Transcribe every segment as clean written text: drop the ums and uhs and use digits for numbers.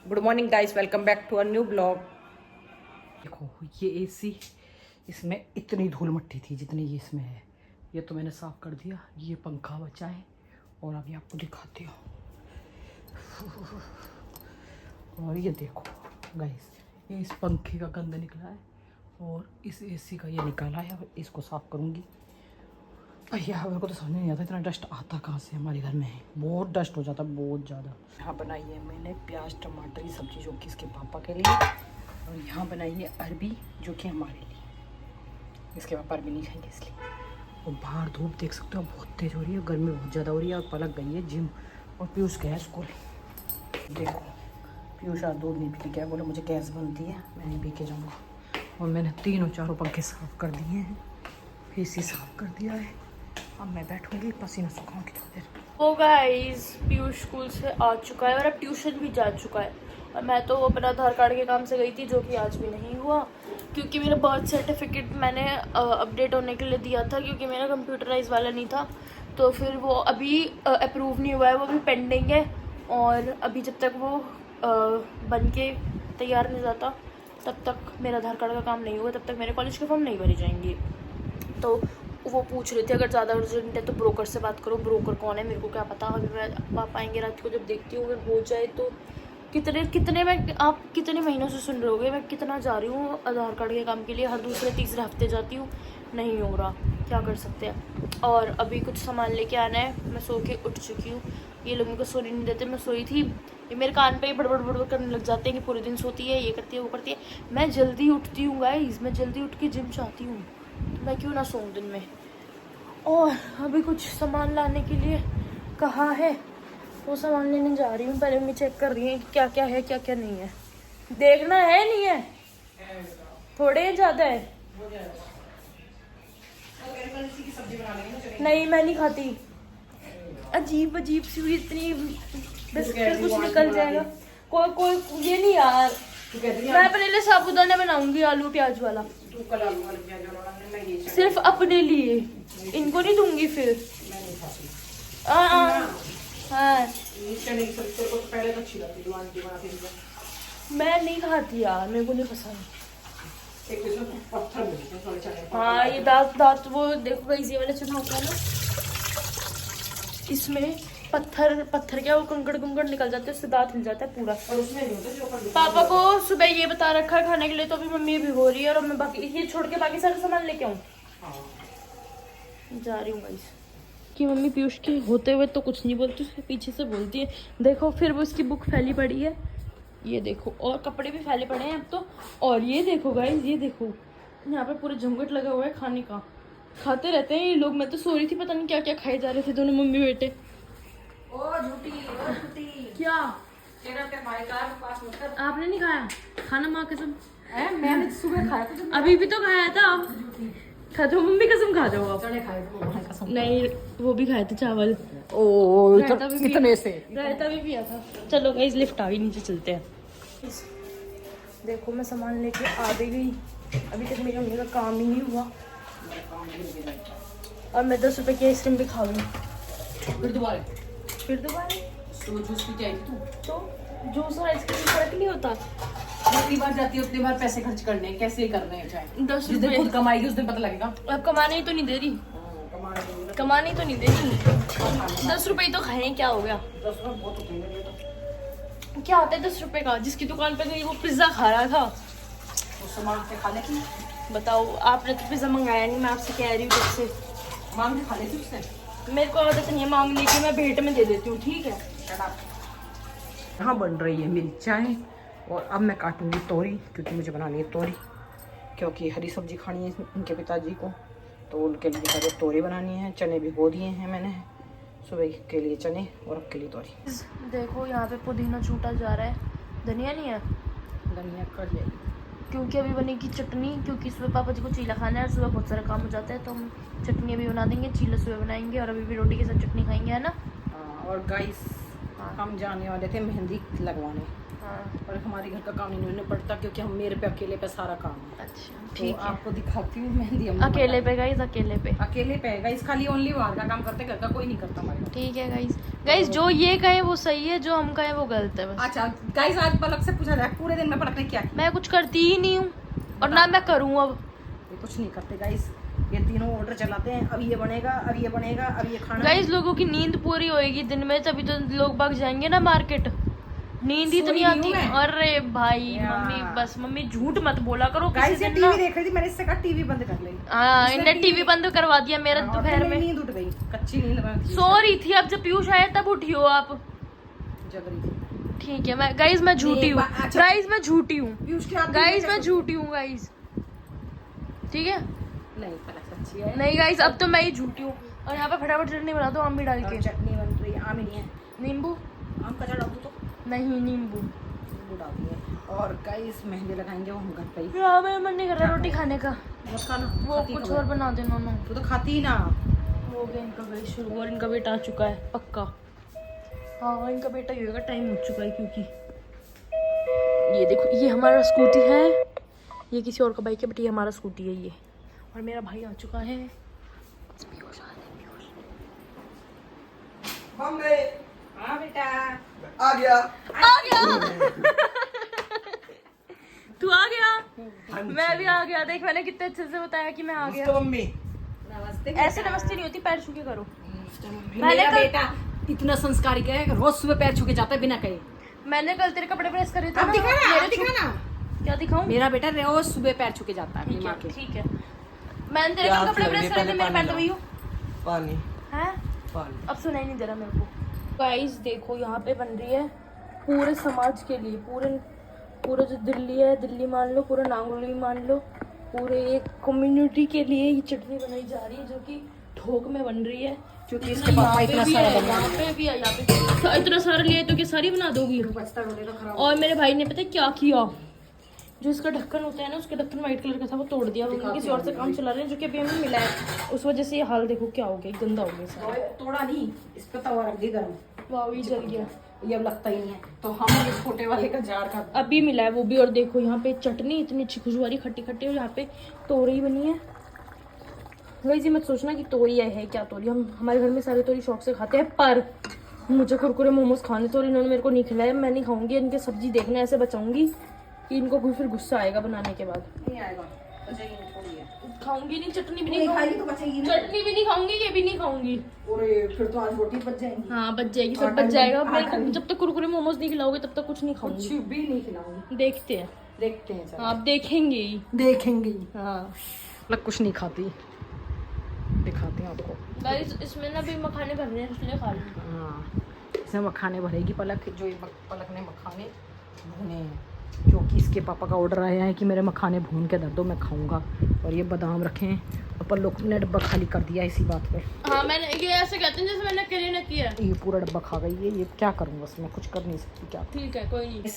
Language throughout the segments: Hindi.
Good morning guys, welcome back to a new blog. देखो ये एसी, इसमें इतनी धूल मट्टी थी जितनी ये इसमें है, ये तो मैंने साफ कर दिया। ये पंखा बचा है और अभी आपको दिखाती हूँ। और ये देखो गाइस, ये इस पंखे का गंद निकला है और इस एसी का ये निकाला है। अब इसको साफ करूँगी। भैया मेरे को तो समझ नहीं आता इतना डस्ट आता कहाँ से। हमारे घर में बहुत डस्ट हो जाता, बहुत ज़्यादा। यहाँ बनाई है मैंने प्याज टमाटर की सब्ज़ी, जो कि इसके पापा के लिए, और यहाँ बनाई है अरबी, जो कि हमारे लिए। इसके पापा अरबी नहीं खाएंगे इसलिए। और बाहर धूप देख सकते हो बहुत तेज़ हो रही है, गर्मी बहुत ज़्यादा हो रही है। और पलक गई है जिम और पीयूष गया स्कूल। देखो पीयूष आज दूध नहीं पी गया, बोले मुझे गैस बनती है, मैं नहीं पी के जाऊँगा। और मैंने तीनों चारों पंखे साफ़ कर दिए हैं, एसी साफ़ कर दिया है। अब मैं बैठूंगी, पसीना सुखाऊंगी थोड़ी देर। वो गाइस पीयूष स्कूल से आ चुका है और अब ट्यूशन भी जा चुका है। और मैं तो अपना आधार कार्ड के काम से गई थी, जो कि आज भी नहीं हुआ, क्योंकि मेरा बर्थ सर्टिफिकेट मैंने अपडेट होने के लिए दिया था, क्योंकि मेरा कंप्यूटराइज वाला नहीं था। तो फिर वो अभी अप्रूव नहीं हुआ है, वो अभी पेंडिंग है। और अभी जब तक वो बन के तैयार नहीं जाता, तब तक मेरा आधार कार्ड का काम नहीं हुआ, तब तक मेरे कॉलेज के फॉर्म नहीं भरे जाएंगे। तो वो पूछ रहे थे अगर ज़्यादा अर्जेंट है तो ब्रोकर से बात करो। ब्रोकर कौन है मेरे को क्या पता। अभी मैं पापा आएंगे रात को, जब देखती हूँ अगर हो जाए तो। कितने मैं, आप कितने महीनों से सुन रहे होगे मैं कितना जा रही हूँ आधार कार्ड के काम के लिए। हर दूसरे तीसरे हफ्ते जाती हूँ, नहीं हो रहा, क्या कर सकते हैं। और अभी कुछ सामान लेके आना है। मैं सो के उठ चुकी हूँ, ये लोग मुझको सोने नहीं देते। मैं सोई थी, ये मेरे कान पे बड़बड़ बड़बड़ करने लग जाते हैं कि पूरे दिन सोती है, ये करती है वो करती है। मैं जल्दी उठती हूँ गाइस, मैं जल्दी उठ के जिम चाहती हूँ, मैं क्यों ना सोऊं दिन में। और अभी कुछ सामान लाने के लिए कहा है, वो सामान लेने जा रही हूँ। पहले मैं चेक कर रही हूँ कि क्या क्या है क्या क्या नहीं है। देखना है नहीं है, थोड़े ज़्यादा है। नहीं मैं नहीं खाती, अजीब अजीब सी हुई इतनी, बस फिर कुछ निकल जाएगा। कोई कोई ये नहीं यार, मैं अपने लिए साबुदाना बनाऊंगी आलू प्याज वाला, सिर्फ अपने लिए, इनको नहीं दूंगी फिर। हाँ मैं नहीं खाती यार, मेरे को नहीं पसंद। हाँ ये दांत दांत वो देखो गाइस, ये वाला चना होता है ना, इसमें पत्थर क्या, वो कंकड़ निकल जाते हैं, उससे दांत हिल जाता है पूरा। और उसमें नहीं होता। पापा को सुबह ये बता रखा है खाने के लिए, तो अभी मम्मी भिगो रही है और मैं बाकी ये छोड़ के बाकी सारे सामान लेके आऊँ। जा रही हूँ गाइस कि मम्मी पीयूष के होते हुए तो कुछ नहीं बोलती, उसके पीछे से बोलती है। देखो फिर वो उसकी बुक फैली पड़ी है, ये देखो, और कपड़े भी फैले पड़े हैं अब तो। और ये देखो गाइस, ये देखो यहाँ पे पूरे झुंगट लगा हुआ है खाने का, खाते रहते हैं ये लोग। मैं तो सो रही थी, पता नहीं क्या क्या खाए जा रहे थे दोनों मम्मी बेटे। ओ झूठी क्या आपने नहीं खाया खाना? माँ कसम मैंने सुबह खाया था, अभी भी तो खाया था। खा जाओ मम्मी कसम, खा जाओ आप। नहीं वो भी खाए थे चावल, ओ कितने से रायता भी पिया था। चलो गाइस लिफ्ट आ गई, नीचे चलते हैं। देखो मैं सामान लेके आ गई, अभी तक मेरे मम्मी का काम ही नहीं हुआ। और मैं 10 रुपए की आइसक्रीम भी खा लूँ। फिर दोबारा तो जूस पी जाएगी तू, तो जूस और आइसक्रीम में फर्क नहीं होता। जितनी बार जाती है उतनी बार पैसे खर्च करने, कैसे कर रहे हैं चाहे 10 जिस दिन रुपए खुद कमाएगी उस दिन पता लगेगा। अब कमाने ही तो नहीं दे रही, कमाने ही तो नहीं दे रही। 10 रुपए तो खाए, क्या हो गया? 10 रुपए बहुत होते हैं। क्या होता है 10 रुपए का? जिसकी दुकान पे गई वो पिज्जा खा रहा था, तो सामान से खा लेती। बताओ, आपने तो पिज्जा मंगाया नहीं, मैं आपसे कह रही हूँ जब से। मांग के खा लेती उससे। मेरे को आदत नहीं है मांगने की, मैं भेंट में दे देती हूँ, ठीक है। यहाँ बन रही है मेरी चाय और अब मैं काटूंगी तोरी, क्योंकि मुझे बनानी है तोरी, क्योंकि हरी सब्जी खानी है उनके पिताजी को, तो उनके लिए पहले तोरी बनानी है। चने भिगो दिए हैं मैंने, सुबह के लिए चने और अब के लिए तोरी। देखो यहाँ पे पुदीना छूटा जा रहा है, धनिया नहीं है, धनिया कर जाएगी क्योंकि अभी बनेगी चटनी, क्योंकि सुबह पापा जी को चीला खाना है और सुबह बहुत सारा काम हो जाता है, तो हम चटनी अभी बना देंगे, चीला सुबह बनाएंगे और अभी भी रोटी के साथ चटनी खाएंगे, है ना। और गाइस हम जाने वाले थे मेहंदी लगवाने, हाँ और हमारे हमारे घर का काम नहीं निपटता क्योंकि हम मेरे पे अकेले पे सारा काम है। अच्छा तो ठीक है। आपको दिखाती हूँ मेहंदी। अम्मा अकेले बना पे गाइस, अकेले पे। अकेले पे है गाइस, खाली ओनली बाहर का काम करते, घर का कोई नहीं करता हमारे घर। ठीक है गाइस। गाइस जो ये कहे वो सही है, जो हम कहे वो गलत है बस। अच्छा गाइस, आज पलक से पूछा जाए पूरे दिन में पलक ने क्या किया? मैं कुछ करती ही नहीं हूँ और ना मैं करूँ अब। ये कुछ नहीं करते गाइस, ये तीनों ऑर्डर चलाते हैं। अब ये बनेगा, अब ये बनेगा, अब ये खाना। गाइस लोगों की नींद पूरी होएगी दिन में, तभी तो लोग भाग जाएंगे ना मार्केट। नींद ही तो नहीं आती। अरे भाई मम्मी, बस मम्मी झूठ मत बोला करो। गाइस ये टीवी देख रही थी, मैंने इससे कहा टीवी बंद कर ले। हाँ, इन्होंने टीवी बंद करवा दिया मेरा दोपहर में। नींद उठ गई, कच्ची नींद में सो रही थी। अब जब पीयूष आया तब उठी हो आप। जग रही थी। ठीक है, मैं गाइस मैं झूठी हूँ। अच्छा। गाइस मैं झूठी हूँ। पीयूष के हाथ गाइस मैं झूठी हूँ गाइस। ठीक है। नहीं पलक सच्ची है। नहीं गाइस, अब तो मैं ही झूठी हूँ। और यहाँ पे फटाफट चटनी बना दो, आम भी डाल के। चटनी बन रही है, आम ही नहीं है। नींबू आम का डाल दो तो नहीं, नींबू डाल दिए। और गाइस मेहंदी लगाएंगे वो हम घर पे ही। यार मेरा मन नहीं कर रहा रोटी खाने का। बस खाना वो कुछ और बना देना ना। वो तो खाती ही ना। हो गया इनका गाइस शुरू, और इनका बेटा आ चुका है पक्का। हाँ इनका बेटा ही होगा, टाइम हो चुका है क्योंकि ये देखो, ये हमारा स्कूटी है, ये किसी और का बाइक है बट ये हमारा स्कूटी है ये। और मेरा भाई आ चुका है। बॉम्बे हाँ बेटा आ गया। तू आ गया, मैं भी आ गया। देख मैंने कितने अच्छे से बताया कि मैं आ गया। मम्मी नमस्ते। ऐसे नमस्ते नहीं होती, पैर छू के करो। मेरा बेटा इतना संस्कारी है, रोज सुबह पैर छू के जाता है बिना कहे। मैंने कल तेरे कपड़े प्रेस करे थे अब ना। दिखाना, मेरे अब दिखाना। क्या दिखाऊं? मेरा बेटा रोज सुबह पैर छू के जाता है अपनी माँ के। ठीक है। मैंने तेरे कल कपड़े प्रेस करे थे, मेरे पैर तो वही हो पानी हैं। पानी अब सुनाई नहीं दे रहा मेरे को। गाइस देखो यहाँ पे बन रही है पूरे समाज के लिए, पूरे जो दिल्ली है, दिल्ली मान लो, पूरा नांगलोई मान लो, पूरे एक कम्युनिटी के लिए ये चटनी बनाई जा रही है जो कि ठोक में बन रही है। क्योंकि इसके पापा इतना सारा बना यहाँ पे भी है, यहाँ पे इतना सारा लिया है तो क्या सारी बना दोगी? और मेरे भाई ने पता है क्या किया, जो इसका ढक्कन होता है ना, उसका ढक्कन व्हाइट कलर का था, वो तोड़ दिया। वो किसी और से काम चला रहे हैं जो कि अभी हमें मिला है। उस वजह से ये हाल देखो क्या हो गया, गंदा हो गया सारा। तोड़ा नहीं, इस पे तवा रख दी गर्म। वाह ये जल गया, ये अब लगता ही नहीं है। तो हम इस छोटे वाले का जार का अभी मिला है वो भी। और देखो यहाँ पे चटनी इतनी अच्छी खुशबू आ रही, खट्टी खट्टी। और यहाँ पे तोरई बनी है। वैसे मत सोचना कि तोरी है क्या, तोरी हम हमारे घर में सारे तोरी शौक से खाते हैं, पर मुझे कुरकुरे मोमोज खाने थे और इन्होंने मेरे को नहीं खिलाया। मैं नहीं खाऊंगी, इनके सब्जी देखना ऐसे बचाऊंगी कि इनको फिर गुस्सा आएगा बनाने के बाद। नहीं आएगा, बचेगी नहीं, थोड़ी है। खाऊंगी नहीं, चटनी भी नहीं खाऊंगी तो बचेगी ना। चटनी भी नहीं खाऊंगी, ये भी नहीं खाऊंगी। और फिर तो आज रोटी बच जाएगी। हाँ बच जाएगी, सब बच जाएगा। मेरे को जब तक कुरकुरे मोमोज नहीं खिलाओगे तब तक कुछ नहीं कुछ खाऊंगी। भी नहीं खिलाऊंगी। देखते हैं, देखते हैं सर। आप देखेंगे ही। देखेंगे। हाँ मतलब कुछ नहीं खाती, दिखाते हैं आपको। गाइस इसमें ना भी मखाने भरने हैं, इसलिए खा लूँ। हाँ इसमें मखाने भरेगी पलक, जो ये पलक ने मखाने भुने हैं क्योंकि इसके पापा का ऑर्डर आया है कि मेरे मखाने भून के दे दो, मैं खाऊंगा। और ये बादाम रखे हैं और पल्लू ने डब्बा खाली कर दिया इसी बात पे। हाँ मैंने ये ऐसे कहते हैं जैसे मैंने अकेले ने किया। ये पूरा डब्बा खा गई है, ये क्या करूँगा उसमें, कुछ कर नहीं सकती। क्या ठीक है कोई नहीं।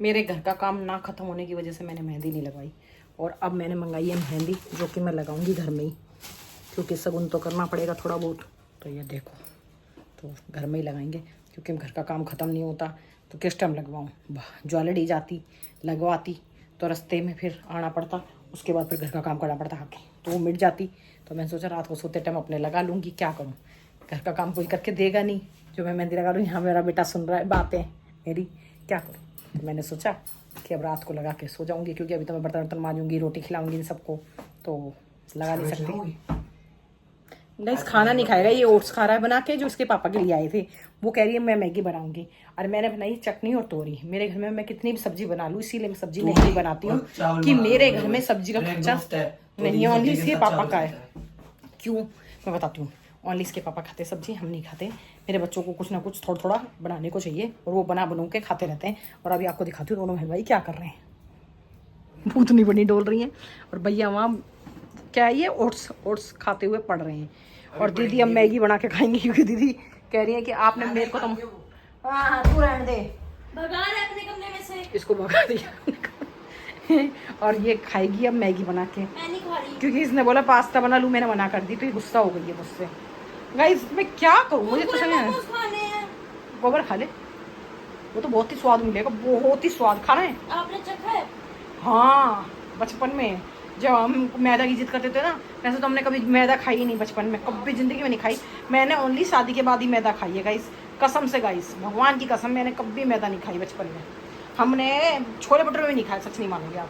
मेरे घर का काम ना ख़त्म होने की वजह से मैंने मेहंदी नहीं लगाई, और अब मैंने मंगाई है मेहंदी जो कि मैं लगाऊंगी घर में ही, क्योंकि सगुन तो करना पड़ेगा थोड़ा बहुत। तो ये देखो, तो घर में ही लगाएंगे क्योंकि घर का काम ख़त्म नहीं होता तो किस टाइम लगवाऊँ। ज्वेलरी जाती लगवाती तो रास्ते में फिर आना पड़ता, उसके बाद फिर घर का काम करना पड़ता आके, तो वो मिट जाती। तो मैंने सोचा रात को सोते टाइम अपने लगा लूँगी। क्या करूँ, घर का काम कोई करके देगा नहीं, जो मैं मेहंदी लगा लूँ। यहाँ मेरा बेटा सुन रहा है बातें मेरी, क्या करूँ। तो मैंने सोचा कि अब रात को लगा के सो जाऊँगी, क्योंकि अभी तो मैं बर्तन मांजूंगी, रोटी खिलाऊंगी इन सबको, तो लगा नहीं सकती। नहीं खाना नहीं खाएगा, ये ओट्स खा रहा है बना के, जो इसके पापा के लिए आए थे। वो कह रही है मैं मैगी बनाऊंगी, और मैंने बनाई चटनी और तोरी। मेरे घर में मैं कितनी भी सब्जी बना लूँ, इसीलिए मैं सब्जी नहीं बनाती हूँ कि मेरे घर में सब्जी का खर्चा नहीं है, ओनली इसके पापा का है। क्यों, मैं बताती हूँ। ओनली इसके पापा खाते सब्जी, हम नहीं खाते। मेरे बच्चों को कुछ ना कुछ थोड़ा थोड़ा बनाने को चाहिए, और वो बना के खाते रहते हैं। और अभी आपको दिखाती हूँ दोनों बहन भाई क्या कर रहे हैं। भूतनी बनी डोल रही हैं, और भैया वहाँ क्या है, ये ओट्स खाते हुए पड़ रहे हैं। और दीदी अब मैगी बना के खाएंगी, क्योंकि दीदी कह रही है कि आपने मेरे को तो हाँ तू रहने दे, भगा रहे अपने कमरे में से, इसको भगा दिया। और ये खाएगी अब मैगी बना के, मैं नहीं खा रही क्योंकि इसने बोला पास्ता बना लूँ, मैंने मना कर दी, तो ये गुस्सा हो गई है मुझसे। गाइस मैं क्या करूँ, मुझे तो समझ नहीं। खाने हैं। गोबर खा ले, वो तो बहुत ही स्वाद मिलेगा, बहुत ही स्वाद। खाना है? आपने चखा है? हाँ, बचपन में जब हम मैदा की जिद करते थे ना, वैसे तो हमने कभी मैदा खाई ही नहीं बचपन में, कभी ज़िंदगी में नहीं खाई। मैंने ओनली शादी के बाद ही मैदा खाई है गाइस, कसम से गाइस, भगवान की कसम, मैंने कभी मैदा नहीं खाई बचपन में। हमने छोले भटूरे में नहीं खाए, सच नहीं मानोगे आप,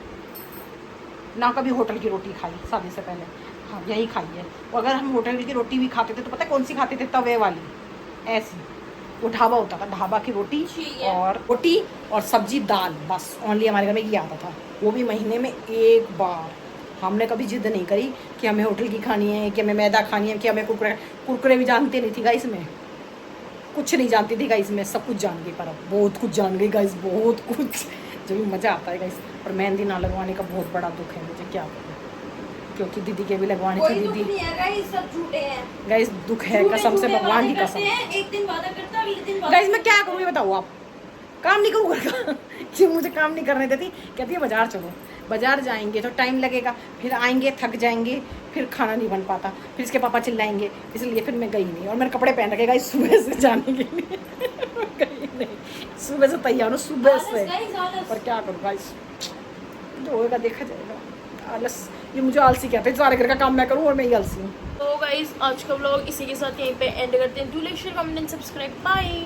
ना कभी होटल की रोटी खाई शादी से पहले। हाँ, यही खाई है। और अगर हम होटल की रोटी भी खाते थे तो पता है कौन सी खाते थे? तवे वाली, ऐसी, वो ढाबा होता था, ढाबा की रोटी और रोटी और सब्जी दाल, बस ओनली हमारे घर में ये आता था, वो भी महीने में एक बार। हमने कभी जिद नहीं करी कि हमें होटल की खानी है, कि हमें मैदा खानी है, कि हमें कुरकुरे भी जानते नहीं थी गाइस में, कुछ नहीं जानती थी गाइस में, सब कुछ जान गई, पर अब बहुत कुछ जान गई गाइस, बहुत कुछ। जो भी मज़ा आता है गाइस। और मेहंदी ना लगवाने का बहुत बड़ा दुख है मुझे, क्या करूँ, क्योंकि दीदी के भी लगवानी थी। दीदी सब झूठे हैं गाइस, दुख है कसम से, भगवान की कसम। एक दिन वादा करता है, अगले दिन गाइस मैं क्या करूँ ये बताओ आप? काम नहीं करूँ घर का कि मुझे काम नहीं करने देती, कहती है बाजार चलो। बाजार जाएंगे तो टाइम लगेगा, फिर आएंगे थक जाएंगे, फिर खाना नहीं बन पाता, फिर इसके पापा चिल्लाएंगे, इसलिए फिर मैं गई नहीं। और मैंने कपड़े पहन रखे गाइस सुबह से जाने के लिए गई नहीं, सुबह से तैयार हूँ, सुबह से। पर क्या करूँ गाइस, जो होगा देखा जाएगा। आलस, ये मुझे आलसी कहते हैं, सारे घर का काम मैं करूँ और मैं ही आलसी हूँ। तो गाइस आज का व्लॉग इसी के साथ यहीं पे एंड करते हैं। Do like share comment and subscribe. Bye.